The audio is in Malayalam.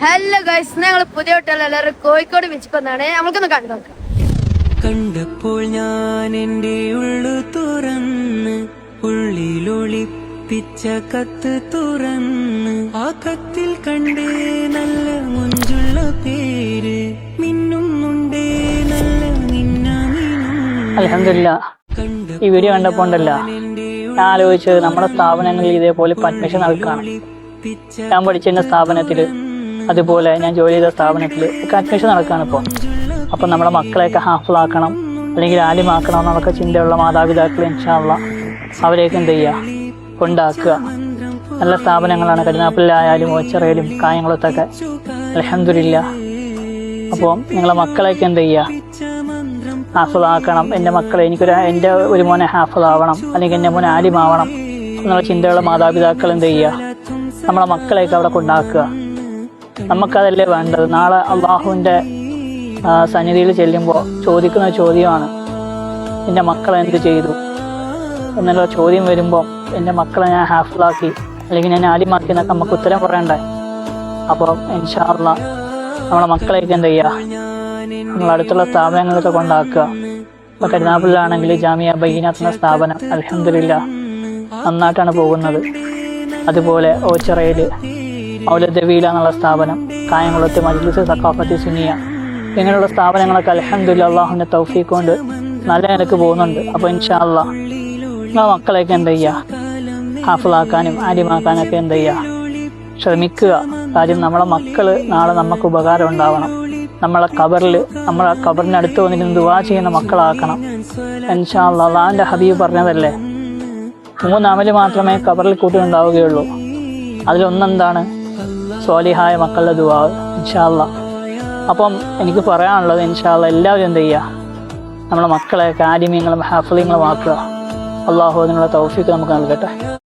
ഹലോ ഗൈസ്, ഞങ്ങൾ പുതിയ എല്ലാവരും കോഴിക്കോട് ബീച്ചിക്കൊന്നാണ്. നമുക്കൊന്ന് കണ്ടു നോക്കാം. കണ്ടപ്പോൾ ഞാൻ എന്റെ ഉള്ളു തുറന്ന് ഉള്ളിലൊളിപ്പിച്ച കത്ത് തുറന്ന് ആ കത്തിൽ കണ്ടേ നല്ല മുഞ്ചുള്ള പേര് മിന്നുന്നുണ്ടേ നല്ല അൽഹംദുലില്ലാ. ഈ വീഡിയോ കണ്ടപ്പോ ഉണ്ടല്ല, ഞാൻ ആലോചിച്ചത് നമ്മുടെ സ്ഥാപനങ്ങളിൽ ഇതേപോലെ അഡ്മിഷൻ നടക്കുകയാണ്. ഞാൻ പഠിച്ചിരുന്ന സ്ഥാപനത്തിൽ, അതുപോലെ ഞാൻ ജോലി ചെയ്ത സ്ഥാപനത്തിൽ ഒക്കെ അഡ്മിഷൻ നടക്കുകയാണ് ഇപ്പോൾ. അപ്പം നമ്മുടെ മക്കളെയൊക്കെ ഹാഫിളാക്കണം അല്ലെങ്കിൽ ആലിമാക്കണം എന്നൊക്കെ ചിന്തയുള്ള മാതാപിതാക്കൾ ഇൻഷാ അല്ലാഹ് അവരെയൊക്കെ എന്ത് ചെയ്യുക, കൊണ്ടാക്കുക. നല്ല സ്ഥാപനങ്ങളാണ് കരുനാഗപ്പള്ളിയിലായാലും ഓച്ചിറയിലും കായംകുളത്തൊക്കെ. അൽഹംദുലില്ലാ. അപ്പോൾ നിങ്ങളെ മക്കളെയൊക്കെ എന്ത് ചെയ്യുക, ഹാഫിളാക്കണം. എൻ്റെ മക്കളെ എൻ്റെ ഒരു മോനെ ഹാഫിളാവണം അല്ലെങ്കിൽ എൻ്റെ മോനെ ആലിമാവണം എന്നുള്ള ചിന്തയുള്ള മാതാപിതാക്കൾ എന്ത് ചെയ്യുക, നമ്മളെ മക്കളെയൊക്കെ അവിടെ കൊണ്ടാക്കുക. നമുക്കതല്ലേ വേണ്ടത്. നാളെ അള്ളാഹുവിൻ്റെ സന്നിധിയിൽ ചെല്ലുമ്പോൾ ചോദിക്കുന്ന ചോദ്യമാണ്, എൻ്റെ മക്കളെ എന്ത് ചെയ്തു എന്നുള്ള ചോദ്യം വരുമ്പോൾ എൻ്റെ മക്കളെ ഞാൻ ഹാഫിളാക്കി അല്ലെങ്കിൽ ഞാൻ ആലിമാക്കി എന്നൊക്കെ നമുക്ക് ഉത്തരം പറയണ്ടേ. അപ്പോൾ ഇൻഷാ അല്ലാഹ് നമ്മളെ മക്കളെയൊക്കെ എന്ത് ചെയ്യുക, നമ്മളടുത്തുള്ള സ്ഥാപനങ്ങളൊക്കെ കൊണ്ടാക്കുക. ഇപ്പോൾ കരുനാഗപ്പള്ളിയിലാണെങ്കിൽ ജാമിയ ബയ്യിനാത്ത് എന്ന സ്ഥാപനം അൽഹംദുലില്ലാ നന്നായിട്ടാണ് പോകുന്നത്. അതുപോലെ ഓച്ചിറയിൽ ഔലദവീല എന്നുള്ള സ്ഥാപനം, കായംകുളത്ത് മജ്ലിസ് സഖാഫത്തി സുനിയ, ഇങ്ങനെയുള്ള സ്ഥാപനങ്ങളൊക്കെ അൽഹംദുലില്ലാ അള്ളാഹുവിൻ്റെ തൗഫീഖ് കൊണ്ട് നല്ല നിലക്ക് പോകുന്നുണ്ട്. അപ്പോൾ ഇൻഷാ അല്ലാഹ് നിങ്ങളെ മക്കളെയൊക്കെ എന്ത് ചെയ്യുക, ഹാഫിളാക്കാനും ആലിമാക്കാനൊക്കെ എന്ത് ചെയ്യുക, ശ്രമിക്കുക. കാര്യം നമ്മളെ മക്കൾ നാളെ നമുക്ക് ഉപകാരം ഉണ്ടാവണം. നമ്മളെ ഖബറിനടുത്ത് വന്നിട്ട് ദുആ ചെയ്യുന്ന മക്കളാക്കണം ഇൻഷാ അല്ലാഹ്. അള്ളാഹുവിൻ്റെ ഹബീബ് പറഞ്ഞതല്ലേ, 3 അമല് മാത്രമേ ഖബറിൽ കൂട്ടിയുണ്ടാവുകയുള്ളൂ. അതിലൊന്നെന്താണ്, സ്വാലിഹായ മക്കളുടെ ദുആ ഇൻഷാ അല്ലാഹ്. അപ്പം എനിക്ക് പറയാനുള്ളത് ഇൻഷാ അല്ലാഹ് എല്ലാവരും എന്ത് ചെയ്യുക, നമ്മളെ മക്കളെയൊക്കെ ആലിമീങ്ങളും ഹാഫിളീങ്ങളും ആക്കുക. അള്ളാഹു അതിനുള്ള തൗഫീഖ് നമുക്ക് നൽകട്ടെ.